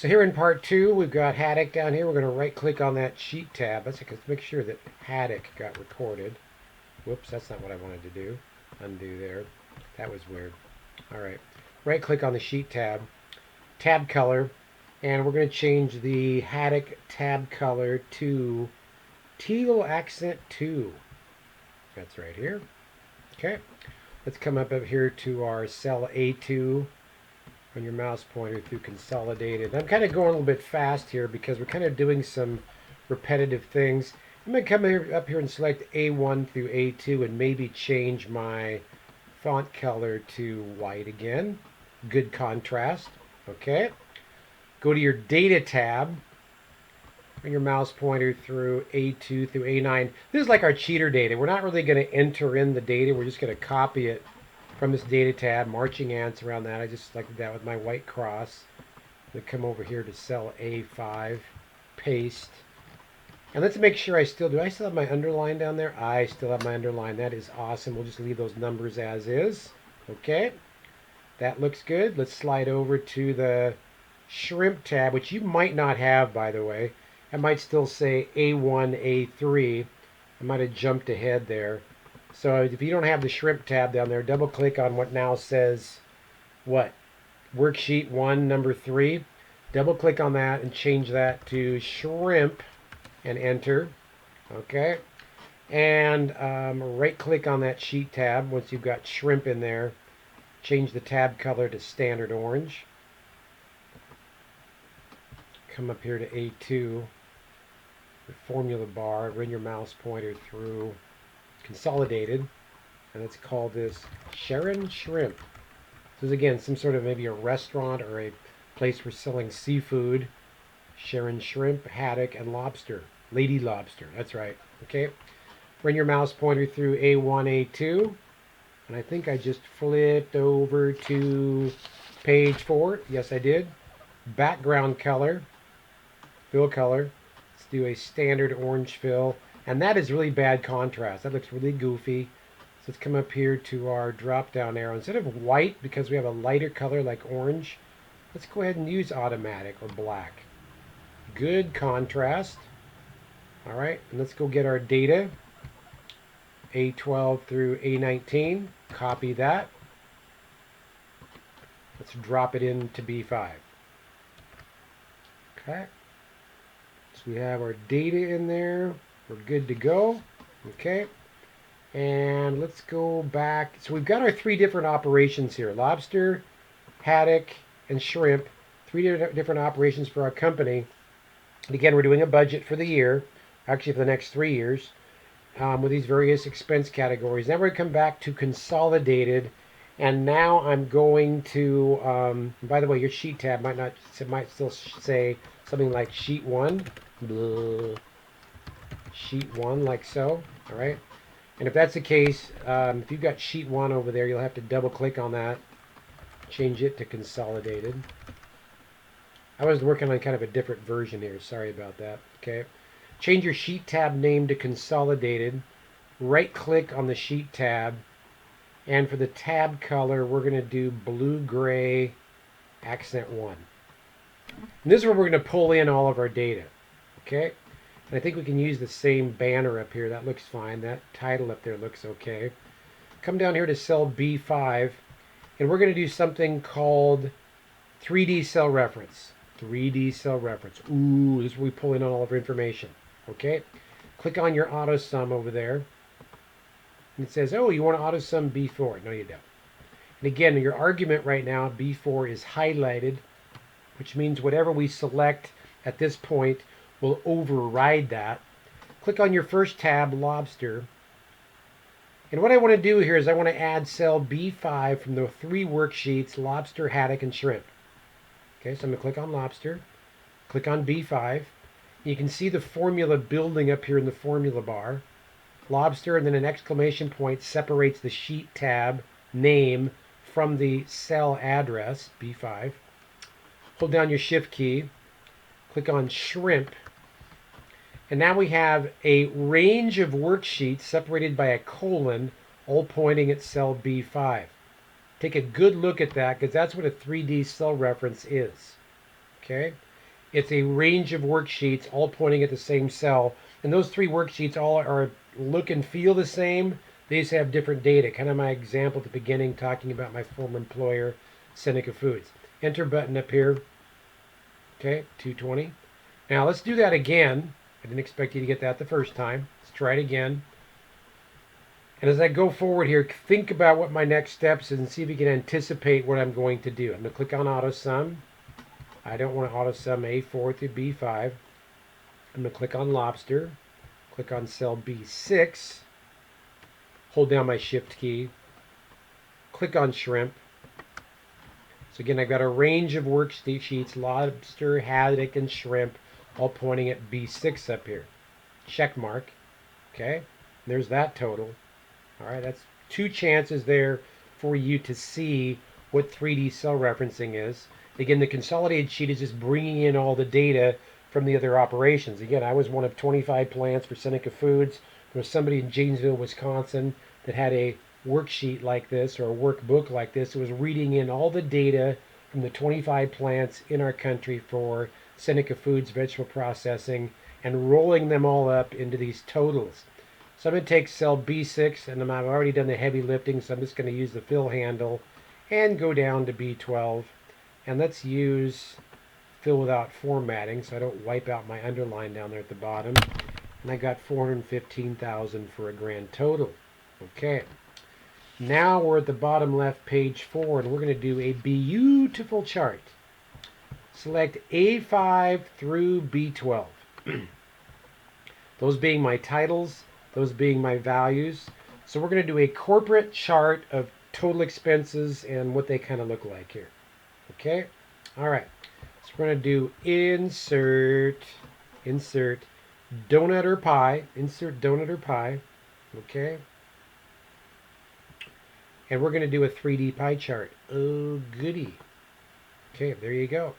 So here in part two, we've got haddock down here. We're going to right click on that sheet tab. Let's make sure that haddock got recorded. Whoops, that's not what I wanted to do. Undo there. That was weird. All right. Right click on the sheet tab, tab color, and we're going to change the haddock tab color to teal accent 2. That's right here. Okay. Let's come up here to our cell A2. Run your mouse pointer through consolidated. I'm kind of going a little bit fast here because we're kind of doing some repetitive things. I'm going to come up here and select A1 through A2 and maybe change my font color to white again. Good contrast. Okay. Go to your data tab. Run your mouse pointer through A2 through A9. This is like our cheater data. We're not really going to enter in the data. We're just going to copy it from this data tab, marching ants around that. I just selected that with my white cross. I'm going to come over here to cell A5, paste. And let's make sure do I still have my underline down there? I still have my underline. That is awesome. We'll just leave those numbers as is. Okay, that looks good. Let's slide over to the shrimp tab, which you might not have, by the way. I might still say A1, A3. I might have jumped ahead there. So if you don't have the shrimp tab down there, double click on what now says what? Worksheet 1, number 3. Double click on that and change that to shrimp and enter. Okay. And right click on that sheet tab once you've got shrimp in there. Change the tab color to standard orange. Come up here to A2. The formula bar. Run your mouse pointer through consolidated, and let's call this Sharon Shrimp. This is again some sort of maybe a restaurant or a place for selling seafood. Sharon Shrimp, haddock, and lobster. Lady lobster, that's right. Okay, run your mouse pointer through A1, A2, and I think I just flipped over to page 4. Yes, I did. Background color, fill color. Let's do a standard orange fill. And that is really bad contrast. That looks really goofy. So let's come up here to our drop down arrow. Instead of white, because we have a lighter color like orange, let's go ahead and use automatic or black. Good contrast. All right, and let's go get our data. A12 through A19. Copy that. Let's drop it into B5. Okay. So we have our data in there. We're good to go. Okay. And let's go back. So we've got our 3 different operations here. Lobster, haddock, and shrimp. 3 different operations for our company. And again, we're doing a budget for the year. Actually, for the next 3 years. With these various expense categories. Then we're going to come back to consolidated. And now I'm going to, by the way, your sheet tab might still say something like sheet 1. Blah. Sheet 1 like so. All right, and if that's the case, if you've got sheet 1 over there, you'll have to double click on that, change it to consolidated. I was working on kind of a different version here, sorry about that. Okay, change your sheet tab name to consolidated, right click on the sheet tab, and for the tab color we're going to do blue gray accent 1. And this is where we're going to pull in all of our data. Okay, and I think we can use the same banner up here. That looks fine. That title up there looks okay. Come down here to cell B5, and we're going to do something called 3D cell reference. 3D cell reference. Ooh, this is where we pull in all of our information. Okay? Click on your auto sum over there. And it says, oh, you want to auto sum B4. No, you don't. And again, your argument right now, B4 is highlighted, which means whatever we select at this point will override that. Click on your first tab, lobster. And what I want to do here is I want to add cell B5 from the 3 worksheets, lobster, haddock, and shrimp. Okay, so I'm going to click on lobster, click on B5. You can see the formula building up here in the formula bar. Lobster and then an exclamation point separates the sheet tab name from the cell address, B5. Hold down your shift key, click on shrimp, and now we have a range of worksheets separated by a colon, all pointing at cell B5. Take a good look at that because that's what a 3D cell reference is. Okay, It's a range of worksheets all pointing at the same cell. And those three worksheets all are look and feel the same. They just have different data. Kind of my example at the beginning talking about my former employer, Seneca Foods. Enter button up here. Okay, 220. Now let's do that again. I didn't expect you to get that the first time. Let's try it again. And as I go forward here, think about what my next steps is and see if you can anticipate what I'm going to do. I'm going to click on auto sum. I don't want to auto sum A4 through B5. I'm going to click on lobster, click on cell B6, hold down my shift key, click on shrimp. So again, I've got a range of worksheets, lobster, haddock, and shrimp, all pointing at B6 up here. Check mark. Okay, and there's that total. All right, that's two chances there for you to see what 3D cell referencing is. Again, the consolidated sheet is just bringing in all the data from the other operations. Again, I was one of 25 plants for Seneca Foods. There was somebody in Janesville, Wisconsin that had a worksheet like this or a workbook like this. It was reading in all the data from the 25 plants in our country for Seneca Foods vegetable processing and rolling them all up into these totals. So I'm going to take cell B6, and I've already done the heavy lifting, so I'm just going to use the fill handle and go down to B12. And let's use fill without formatting so I don't wipe out my underline down there at the bottom. And I got 415,000 for a grand total. Okay. Now we're at the bottom left, page 4, and we're going to do a beautiful chart. Select A5 through B12. Those being my titles, those being my values. So we're going to do a corporate chart of total expenses and what they kind of look like here. Okay? All right. So we're going to do insert donut or pie. Insert donut or pie. Okay? And we're going to do a 3D pie chart. Oh, goody. Okay, there you go.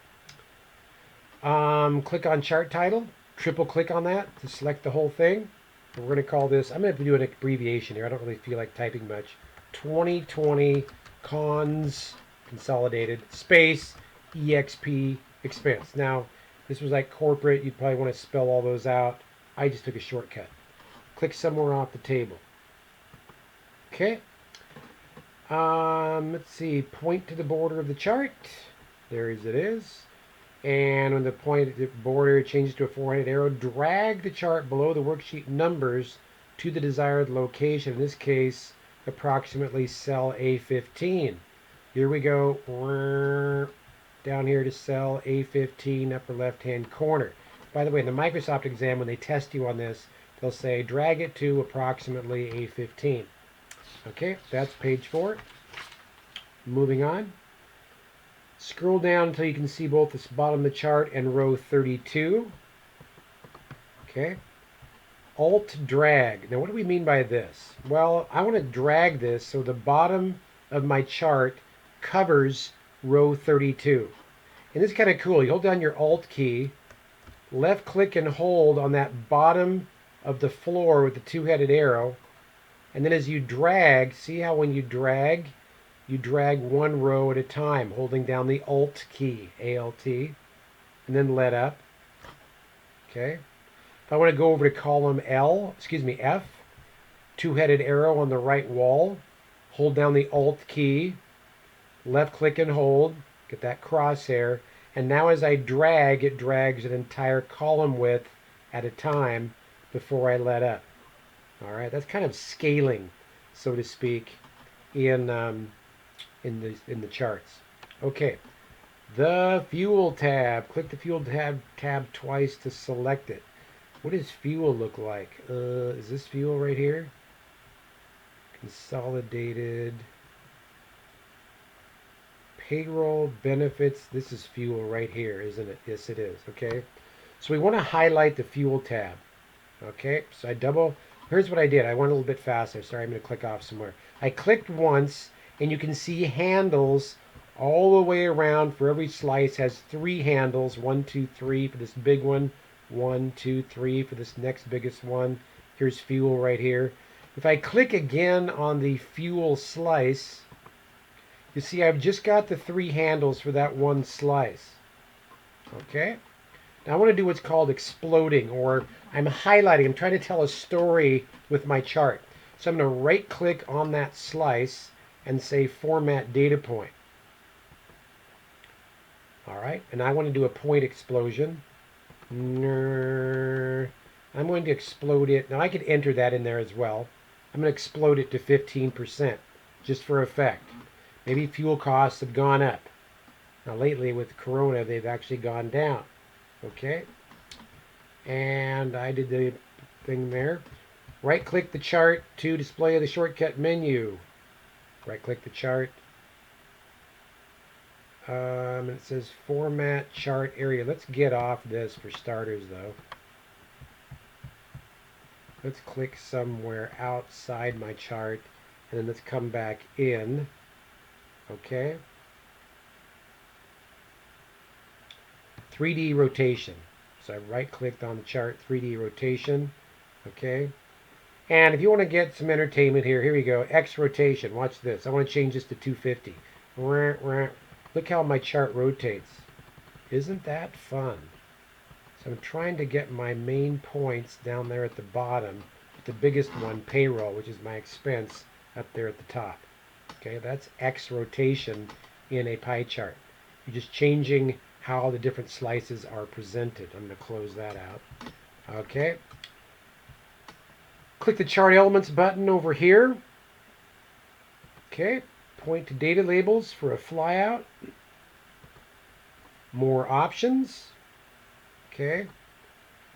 Click on chart title. Triple click on that to select the whole thing. And we're going to call this, I'm going to do an abbreviation here. I don't really feel like typing much. 2020 cons consolidated space exp expense. Now, this was like corporate. You'd probably want to spell all those out. I just took a shortcut. Click somewhere off the table. Okay. Let's see. Point to the border of the chart. There as it is. And when the point the border changes to a 4-headed arrow, drag the chart below the worksheet numbers to the desired location. In this case, approximately cell A15. Here we go. Down here to cell A15, upper left-hand corner. By the way, in the Microsoft exam, when they test you on this, they'll say drag it to approximately A15. Okay, that's page 4. Moving on. Scroll down until you can see both the bottom of the chart and row 32. Okay. Alt drag. Now what do we mean by this? Well, I want to drag this so the bottom of my chart covers row 32. And this is kind of cool. You hold down your Alt key, left click and hold on that bottom of the floor with the two-headed arrow. And then as you drag, see how when you drag one row at a time, holding down the Alt key, ALT, and then let up. Okay. If I want to go over to column F, two-headed arrow on the right wall, hold down the Alt key, left click and hold, get that crosshair, and now as I drag, it drags an entire column width at a time before I let up. All right, that's kind of scaling, so to speak, in the charts. Okay, the fuel tab. Click the fuel tab twice to select it. What does fuel look like? Is this fuel right here? Consolidated. Payroll benefits. This is fuel right here, isn't it? Yes, it is. Okay, so we want to highlight the fuel tab. Okay, so here's what I did. I went a little bit faster. Sorry, I'm going to click off somewhere. I clicked once, and you can see handles all the way around. For every slice has 3 handles. 1, 2, 3 for this big one. 1, 2, 3 for this next biggest one. Here's fuel right here. If I click again on the fuel slice, you see I've just got the 3 handles for that one slice. Okay? Now I want to do what's called exploding, or I'm highlighting. I'm trying to tell a story with my chart. So I'm going to right click on that slice and say Format Data Point. All right, and I want to do a point explosion. I'm going to explode it. Now I could enter that in there as well. I'm going to explode it to 15% just for effect. Maybe fuel costs have gone up. Now lately with Corona, they've actually gone down. Okay, and I did the thing there. Right click the chart to display the shortcut menu. Right click the chart. It says format chart area. Let's get off this for starters though. Let's click somewhere outside my chart and then let's come back in. Okay. 3D rotation. So I right clicked on the chart, 3D rotation. Okay. And if you want to get some entertainment here we go. X rotation. Watch this. I want to change this to 250. Look how my chart rotates. Isn't that fun? So I'm trying to get my main points down there at the bottom. The biggest one, payroll, which is my expense, up there at the top. Okay, that's X rotation in a pie chart. You're just changing how the different slices are presented. I'm going to close that out. Okay. Click the Chart Elements button over here. Okay. Point to data labels for a flyout. More options. Okay.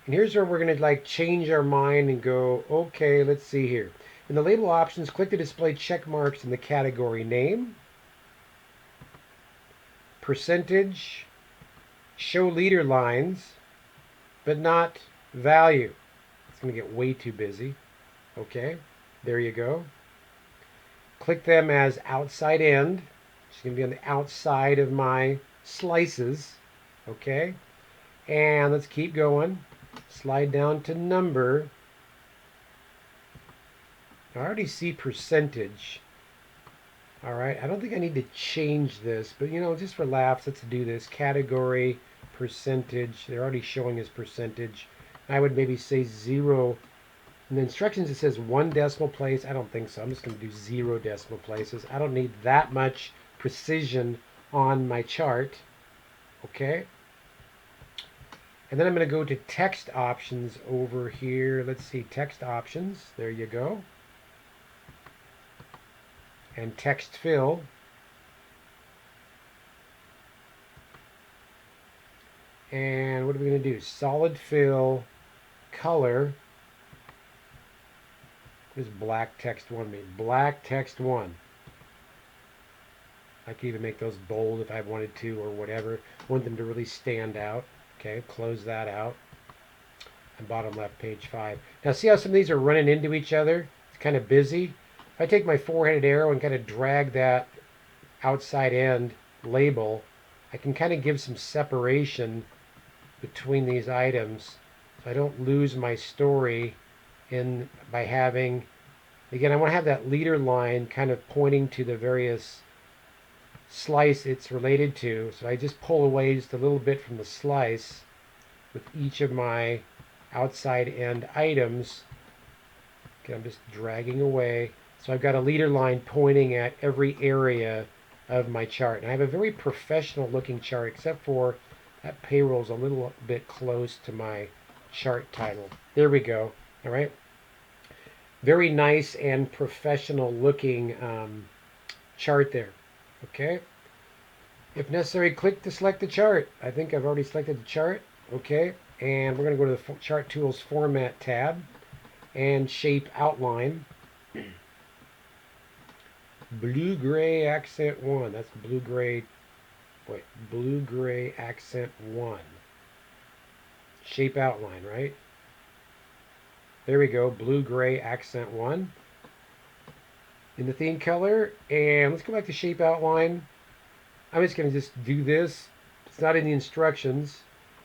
And here's where we're going to like change our mind and go, okay, let's see here. In the label options, click to display check marks in the category name, percentage, show leader lines, but not value. It's going to get way too busy. Okay, there you go. Click them as outside end. It's going to be on the outside of my slices. Okay, and let's keep going. Slide down to number. I already see percentage. All right, I don't think I need to change this, but you know, just for laughs, let's do this. Category, percentage. They're already showing as percentage. I would maybe say 0. In the instructions, it says 1 decimal place. I don't think so. I'm just going to do 0 decimal places. I don't need that much precision on my chart. Okay. And then I'm going to go to text options over here. Let's see, text options. There you go. And text fill. And what are we going to do? Solid fill, color. What does black text 1 mean? Black text 1. I could even make those bold if I wanted to or whatever. I want them to really stand out. Okay, close that out. And bottom left, page 5. Now see how some of these are running into each other? It's kind of busy. If I take my four-headed arrow and kind of drag that outside end label, I can kind of give some separation between these items so I don't lose my story in by having, again, I want to have that leader line kind of pointing to the various slice it's related to. So I just pull away just a little bit from the slice with each of my outside end items. Okay, I'm just dragging away. So I've got a leader line pointing at every area of my chart. And I have a very professional looking chart, except for that payroll's a little bit close to my chart title. There we go. All right. Very nice and professional looking chart there. Okay. If necessary, click to select the chart. I think I've already selected the chart. Okay. And we're going to go to the Chart Tools Format tab and Shape Outline. Blue-gray accent 1. That's blue-gray. Wait, blue-gray accent 1. Shape outline, right? There we go. Blue-gray accent 1. In the theme color. And let's go back to shape outline. I'm just going to just do this. It's not in the instructions.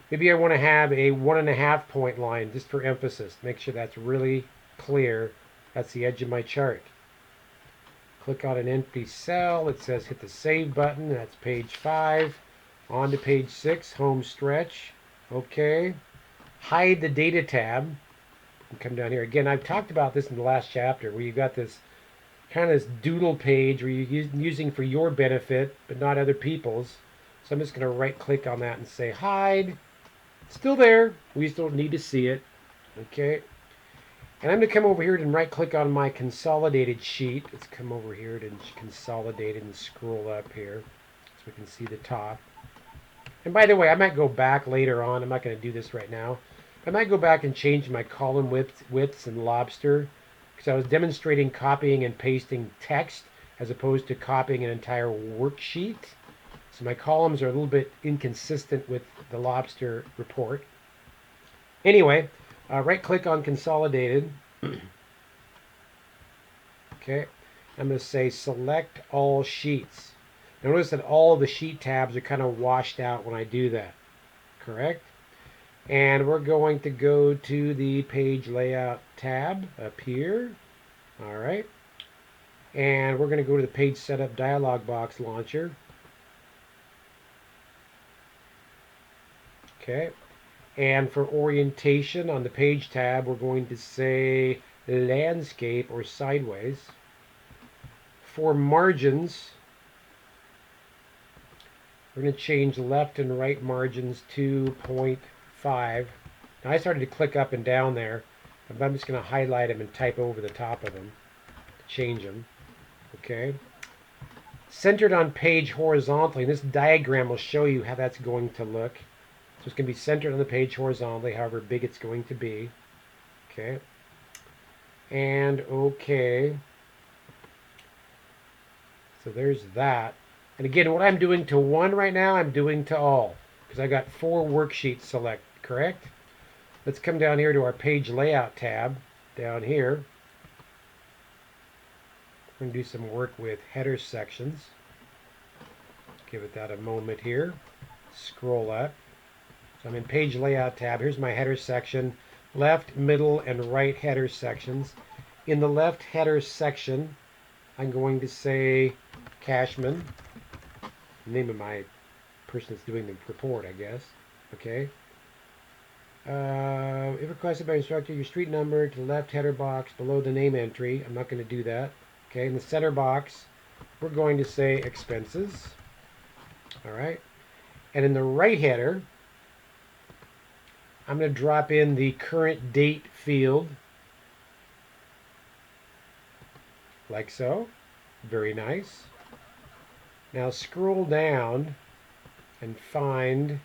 Maybe I want to have a 1.5 point line just for emphasis. Make sure that's really clear. That's the edge of my chart. Click on an empty cell. It says hit the save button. That's page 5. On to page 6, home stretch. Okay. Hide the data tab. And come down here. Again, I've talked about this in the last chapter where you've got this kind of this doodle page where you're using for your benefit but not other people's. So I'm just going to right click on that and say hide. Still there. We still need to see it. Okay. And I'm going to come over here and right click on my consolidated sheet. Let's come over here to consolidate and scroll up here so we can see the top. And by the way, I might go back later on. I'm not going to do this right now. I might go back and change my column widths in Lobster because I was demonstrating copying and pasting text as opposed to copying an entire worksheet. So my columns are a little bit inconsistent with the Lobster report. Anyway, right click on consolidated. Okay, I'm going to say select all sheets. Notice that all of the sheet tabs are kind of washed out when I do that, correct? And we're going to go to the page layout tab up here. All right. And we're going to go to the page setup dialog box launcher. Okay. And for orientation on the page tab, we're going to say landscape or sideways. For margins, we're going to change left and right margins to 0.5. Now I started to click up and down there, but I'm just going to highlight them and type over the top of them to change them. Okay. Centered on page horizontally, and this diagram will show you how that's going to look. So it's going to be centered on the page horizontally, however big it's going to be. Okay. And okay. So there's that. And again, what I'm doing to one right now, I'm doing to all. Because I got 4 worksheets select, correct? Let's come down here to our page layout tab. Down here. We're going to do some work with header sections. Give it that a moment here. Scroll up. So I'm in page layout tab. Here's my header section. Left, middle, and right header sections. In the left header section, I'm going to say Cashman. Name of my person that's doing the report, I guess. Okay. If requested by instructor, your street number to the left header box below the name entry. I'm not going to do that. Okay. In the center box, we're going to say expenses. All right. And in the right header, I'm going to drop in the current date field, like so. Very nice. Now scroll down and find,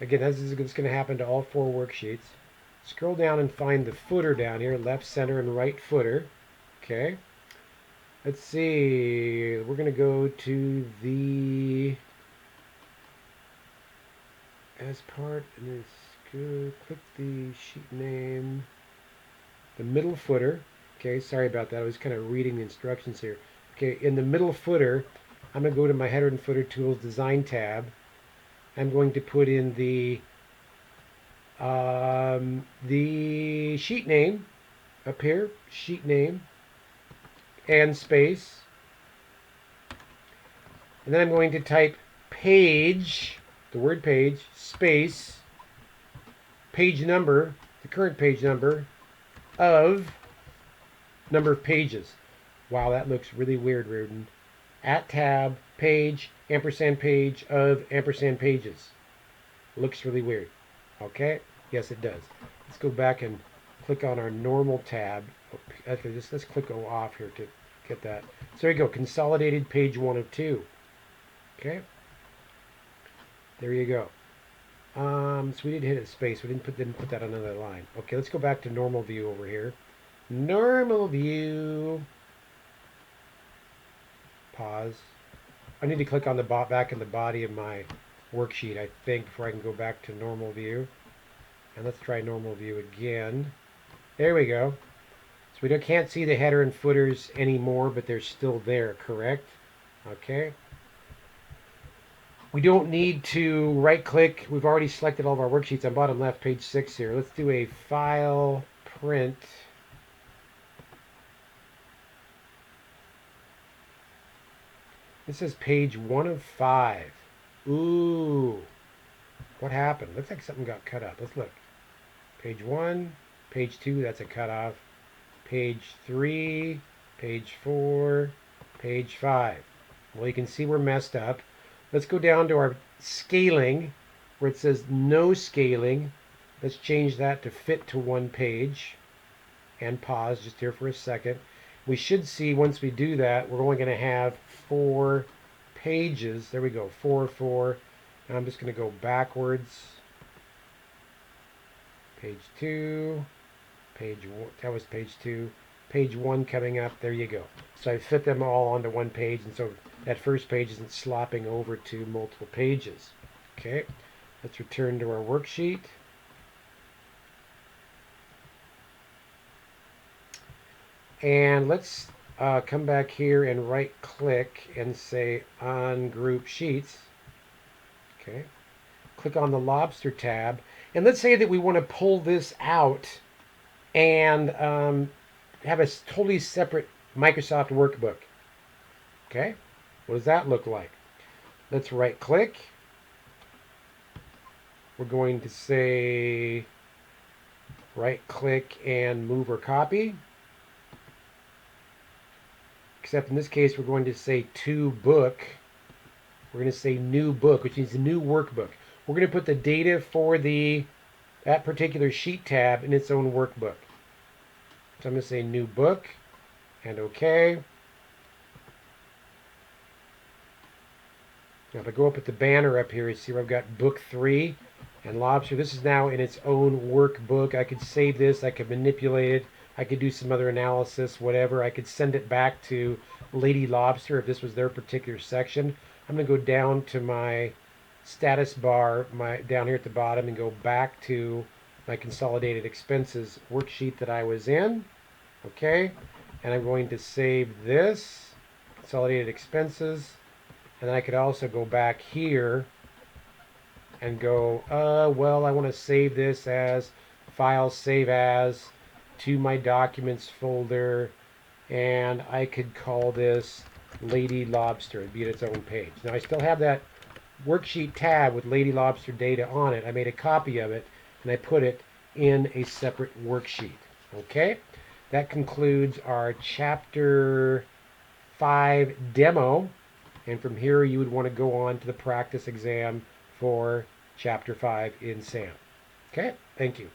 again, this is going to happen to all 4 worksheets. Scroll down and find the footer down here, left, center, and right footer. Okay. Let's see. We're going to go to the as part, and let's go click the sheet name, the middle footer. Okay, sorry about that. I was kind of reading the instructions here. Okay, in the middle footer, I'm going to go to my header and footer tools design tab. I'm going to put in the sheet name up here, sheet name, and space. And then I'm going to type page, the word page, space, page number, the current page number of number of pages. Wow, that looks really weird, Reardon. At tab, page, ampersand page of ampersand pages. Looks really weird. Okay? Yes, it does. Let's go back and click on our normal tab. Okay, let's click off here to get that. So there you go. Consolidated page 1 of 2. Okay? There you go. So we did hit a space. We didn't put that on another line. Okay, let's go back to normal view over here. Normal view. Pause. I need to click on the back in the body of my worksheet, I think, before I can go back to normal view. And let's try normal view again. There we go. So we can't see the header and footers anymore, but they're still there, correct? Okay. We don't need to right click. We've already selected all of our worksheets on bottom left, page 6 here. Let's do a file, print. This is page 1 of 5. Ooh. What happened? Looks like something got cut up. Let's look. Page 1, page 2, that's a cutoff. Page 3, page 4, page 5. Well, you can see we're messed up. Let's go down to our scaling where it says no scaling. Let's change that to fit to one page and pause just here for a second. We should see once we do that, we're only going to have 4 pages. There we go, 4, 4. And I'm just going to go backwards. Page 2, page 1, that was page 2. Page 1 coming up, there you go. So I fit them all onto one page, and so that first page isn't slopping over to multiple pages. Okay, let's return to our worksheet. And let's come back here and right click and say on group sheets. Okay, click on the lobster tab. And let's say that we want to pull this out and have a totally separate Microsoft workbook. Okay, what does that look like? Let's right click. We're going to say right click and move or copy. Except in this case, we're going to say to book. We're going to say new book, which means a new workbook. We're going to put the data for that particular sheet tab in its own workbook. So I'm going to say new book and OK. Now if I go up at the banner up here, you see where I've got book 3 and lobster. This is now in its own workbook. I could save this. I could manipulate it. I could do some other analysis, whatever. I could send it back to Lady Lobster if this was their particular section. I'm going to go down to my status bar down here at the bottom and go back to my consolidated expenses worksheet that I was in. Okay, and I'm going to save this consolidated expenses, and then I could also go back here and go, well, I want to save this as file save as to my documents folder, and I could call this Lady Lobster. It'd be at its own page. Now I still have that worksheet tab with Lady Lobster data on it. I made a copy of it and I put it in a separate worksheet. Okay, that concludes our chapter 5 demo, and from here you would want to go on to the practice exam for chapter 5 in SAM. Okay, thank you.